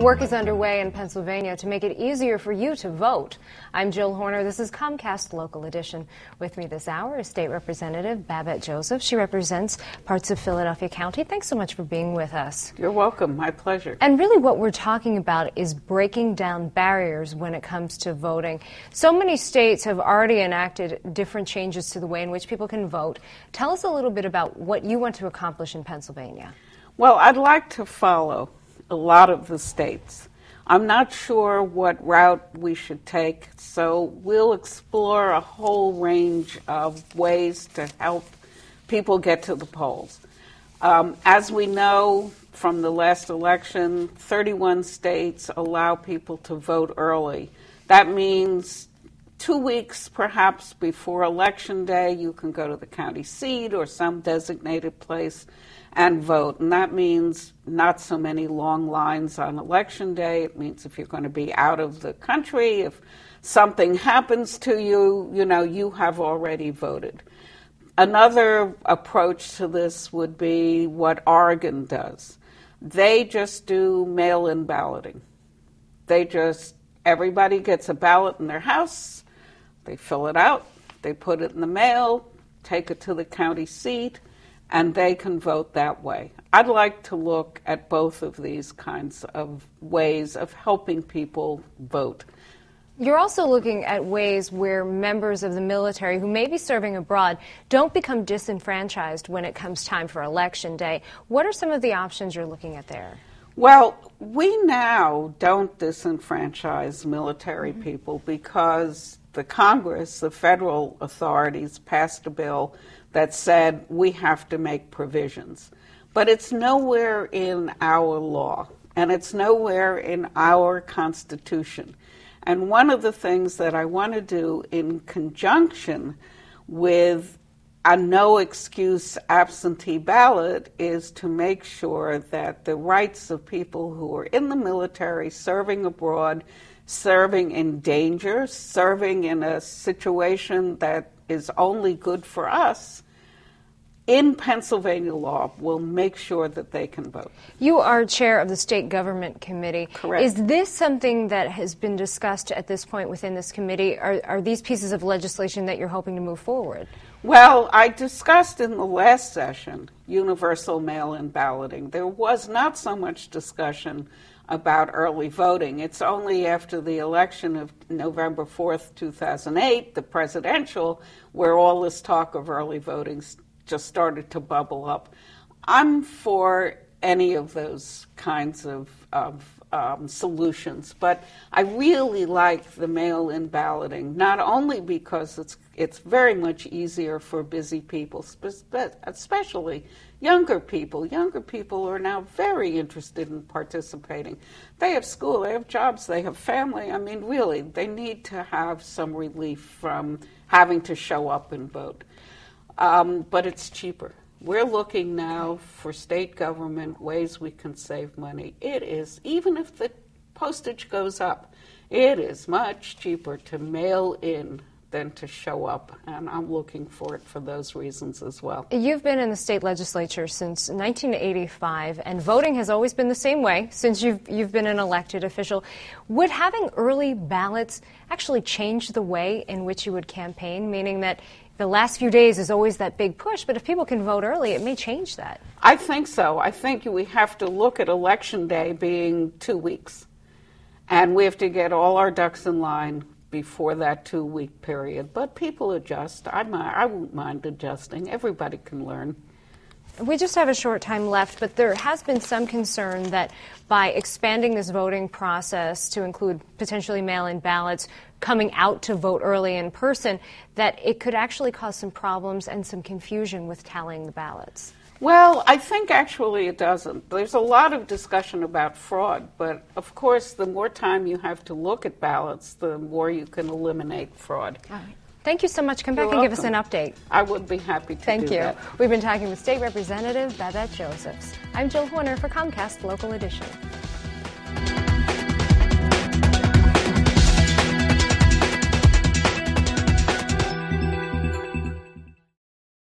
Work is underway in Pennsylvania to make it easier for you to vote. I'm Jill Horner. This is Comcast Local Edition. With me this hour is State Representative Babette Josephs. She represents parts of Philadelphia County. Thanks so much for being with us. You're welcome. My pleasure. And really what we're talking about is breaking down barriers when it comes to voting. So many states have already enacted different changes to the way in which people can vote. Tell us a little bit about what you want to accomplish in Pennsylvania. Well, I'd like to follow a lot of the states. I'm not sure what route we should take, so we'll explore a whole range of ways to help people get to the polls. As we know from the last election, 31 states allow people to vote early. That means 2 weeks perhaps before Election Day, you can go to the county seat or some designated place and vote. And that means not so many long lines on Election Day. It means if you're going to be out of the country, if something happens to you, you have already voted. Another approach to this would be what Oregon does. They just do mail-in balloting. Everybody gets a ballot in their house, they fill it out, they put it in the mail, take it to the county seat, and they can vote that way. I'd like to look at both of these kinds of ways of helping people vote. You're also looking at ways where members of the military who may be serving abroad don't become disenfranchised when it comes time for Election Day. What are some of the options you're looking at there? Well, we now don't disenfranchise military people because the Congress, the federal authorities, passed a bill that said we have to make provisions. But it's nowhere in our law, and it's nowhere in our Constitution. And one of the things that I want to do in conjunction with a no-excuse absentee ballot is to make sure that the rights of people who are in the military, serving abroad, serving in danger, serving in a situation that is only good for us, in Pennsylvania law will make sure that they can vote. You are chair of the State Government Committee. Correct. Is this something that has been discussed at this point within this committee? Are these pieces of legislation that you're hoping to move forward? Well, I discussed in the last session universal mail-in balloting. There was not so much discussion about early voting. It's only after the election of November 4th, 2008, the presidential, where all this talk of early voting just started to bubble up. I'm for any of those kinds of solutions, but I really like the mail-in balloting, not only because it's very much easier for busy people, especially younger people. Younger people are now very interested in participating. They have school, they have jobs, they have family. I mean, really, they need to have some relief from having to show up and vote. But it's cheaper. We're looking now for state government ways we can save money. It is, even if the postage goes up, it is much cheaper to mail in than to show up, and I'm looking for it for those reasons as well. You've been in the state legislature since 1985, and voting has always been the same way since you've been an elected official. Would having early ballots actually change the way in which you would campaign, meaning that the last few days is always that big push, but if people can vote early, it may change that? I think so. I think we have to look at Election Day being 2 weeks, and we have to get all our ducks in line before that 2-week period. But people adjust. I won't mind adjusting. Everybody can learn. We just have a short time left, but there has been some concern that by expanding this voting process to include potentially mail-in ballots, coming out to vote early in person, that it could actually cause some problems and some confusion with tallying the ballots. Well, I think actually it doesn't. There's a lot of discussion about fraud, but of course the more time you have to look at ballots, the more you can eliminate fraud. All right. Thank you so much. Come back You're and give us welcome. an update. I would be happy to Thank do you. that. We've been talking with State Representative Babette Josephs. I'm Jill Horner for Comcast Local Edition.